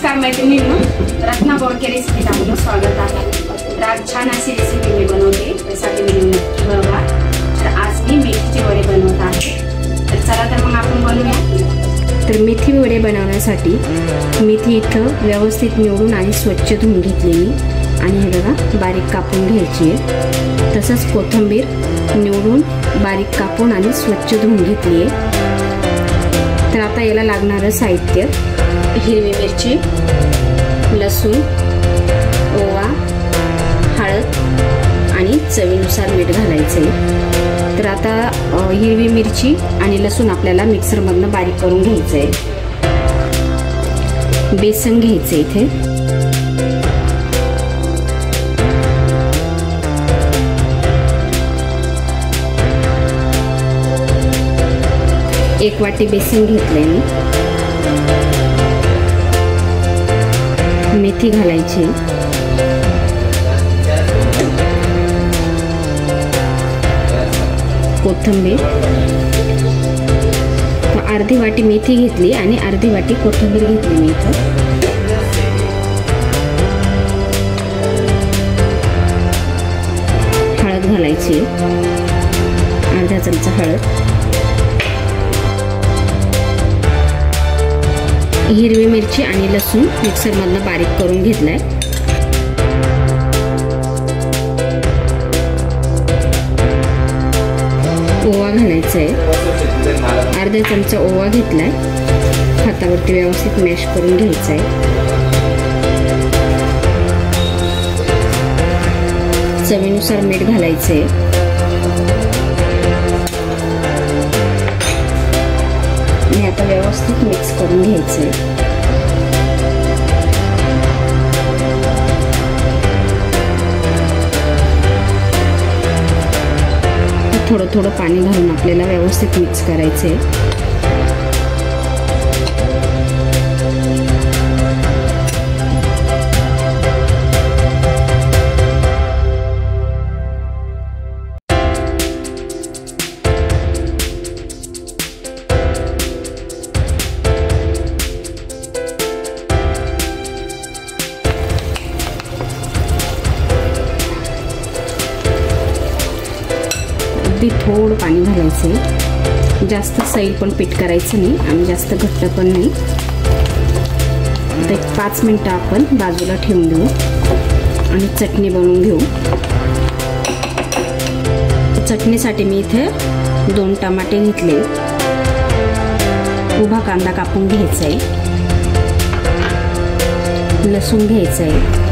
नमस्कार मैत्रिणींनो, रत्ना बोडके रेसिपीत आपलं स्वागत आहे। तर आज छान अशी रेसिपी मी बनवते, त्यासाठी मी नक्की बघा। तर आज मी मेथीचे वडे बनवत आहे। तर चला तर मग आपण बनवूया। तर मेथी वडे बनवण्यासाठी मेथी इथं व्यवस्थित निवडून आणि स्वच्छ धुवून घेतली मी आणि हे बघा बारीक कापून घ्यायची आहे। तसंच कोथिंबीर निवडून बारीक कापून आणि स्वच्छ धुवून घेतली आहे। तर आता याला लागणारं साहित्य हिरवी मिरची, लसूण, ओवा, हळद आणि चवीनुसार मीठ घालायचे। तर आता हिरवी मिरची आणि लसूण आपल्याला मिक्सर मधनं बारीक करून घ्यायचंय। बेसन घ्यायचे इथे, एक वाटी बेसन घेतलंय मी। मेथी घालायची, कोथिंबीर, अर्धी वाटी मेथी घेतली आणि अर्धी वाटी कोथिंबीर घेतली मी इथं। हळद घालायची, अर्धा चमचा हळद, हिरवी मिरची आणि लसूण मिक्सर मधनं बारीक करून घेतलाय। ओवा घालायचा आहे, अर्धा चमचा ओवा घेतलाय। हातावरती व्यवस्थित मॅश करून घ्यायचा आहे। चवीनुसार मीठ घालायचंय, आणि आता व्यवस्थित मिक्स करून घ्यायचंय। थोडं थोडं पाणी घालून आपल्याला व्यवस्थित मिक्स करायचंय। अगदी थोडं पाणी घालायचं, जास्त सैल पण पीठ करायचं नाही आणि जास्त घट्ट पण नाही। आता 5 मिनिटं आपण बाजूला ठेवून देऊ आणि चटणी बनवून घेऊ। चटणीसाठी मी इथे 2 टमाटे घेतले, उभा कांदा कापून घ्यायचा आहे, लसूण घ्यायचा आहे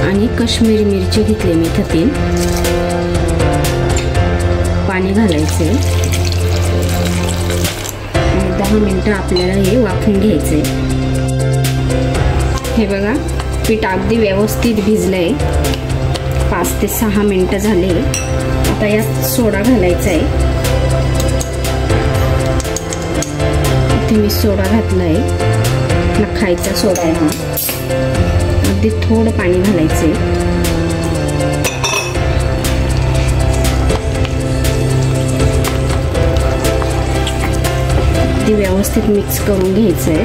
आणि काश्मीरी मिरची घेतली मी इथं 3। पाणी घालायचे आणि 10 मिनिटं आपल्याला हे वाफवून घ्यायचे। हे बघा पीठ अगदी व्यवस्थित भिजलंय, 5 ते 6 मिनिटं झाले। आता यात सोडा घालायचा आहे, इथे मी सोडा घातलाय, खायचा सोडा आहे हा। अगदी थोडं पाणी घालायचे, अगदी व्यवस्थित मिक्स करून घ्यायचंय।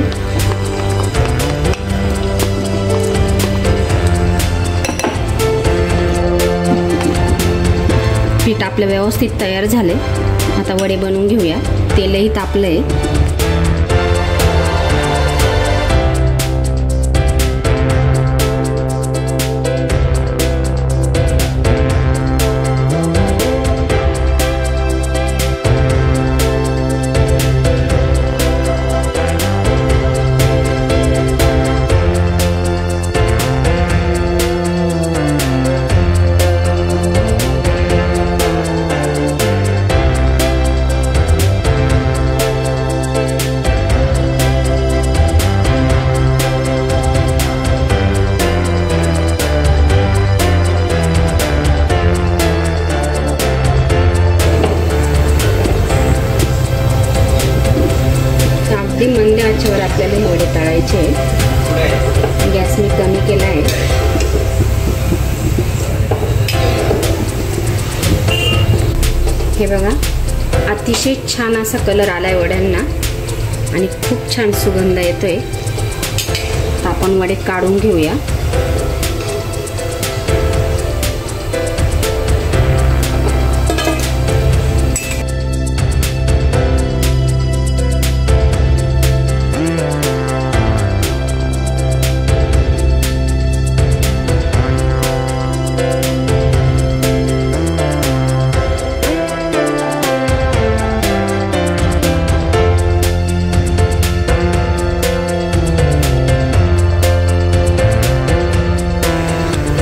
पीठ आपलं व्यवस्थित तयार झाले। आता वडे बनवून घेऊया। तेलही तापलंय, मंद आचेवर आपल्याला हे वडे तळायचे। गॅस मी कमी केला आहे। हे बघा अतिशय छान असा कलर आलाय वड्यांना आणि खूप छान सुगंध येतोय. तर आपण वडे काढून घेऊया.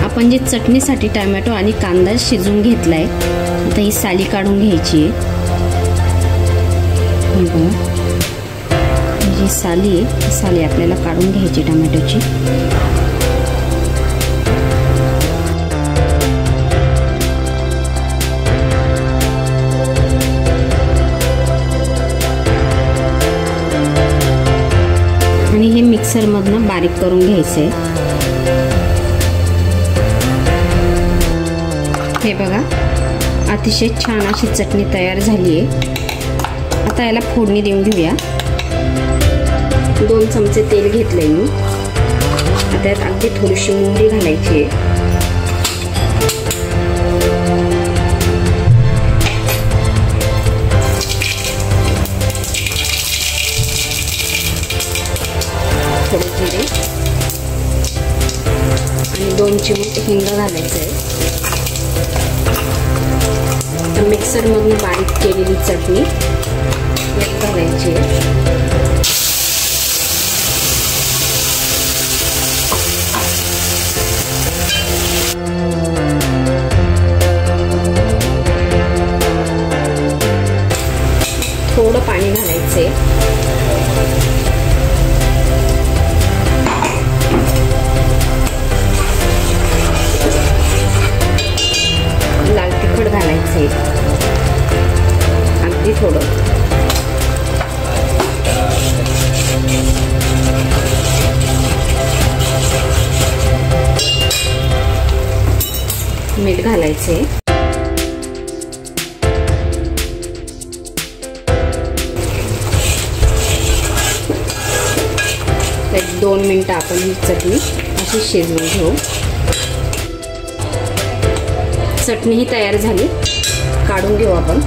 आपण जे चटणीसाठी टोमॅटो आणि कांदा शिजवून घेतलाय, आता ही साली काढून घ्यायची आहे. जी साली आहे ती साली आपल्याला काढून घ्यायची टोमॅटोची. आणि हे मिक्सरमधनं बारीक करून घ्यायचंय. हे बघा, अतिशय छान अशी चटणी तयार झाली आहे. आता याला फोडणी देऊन घेऊया. 2 चमचे तेल घेतलंय मी. आता यात अगदी थोडीशी मोहरी घालायची आहे. थोडे जिरे आणि 2 चिमूट हिंग घालायचं आहे. मिक्सर मधून बारीक केलेली चटणी घालायची आहे. थोडं पाणी घालायचंय. लाल तिखट घालायचंय अगदी थोडं. मीठ घालायचंय. एक 2 मिनिटं आपण ही चटणी अशी शिजवून घेऊ. चटणी ही तयार झाली, काढून घेऊ आपण.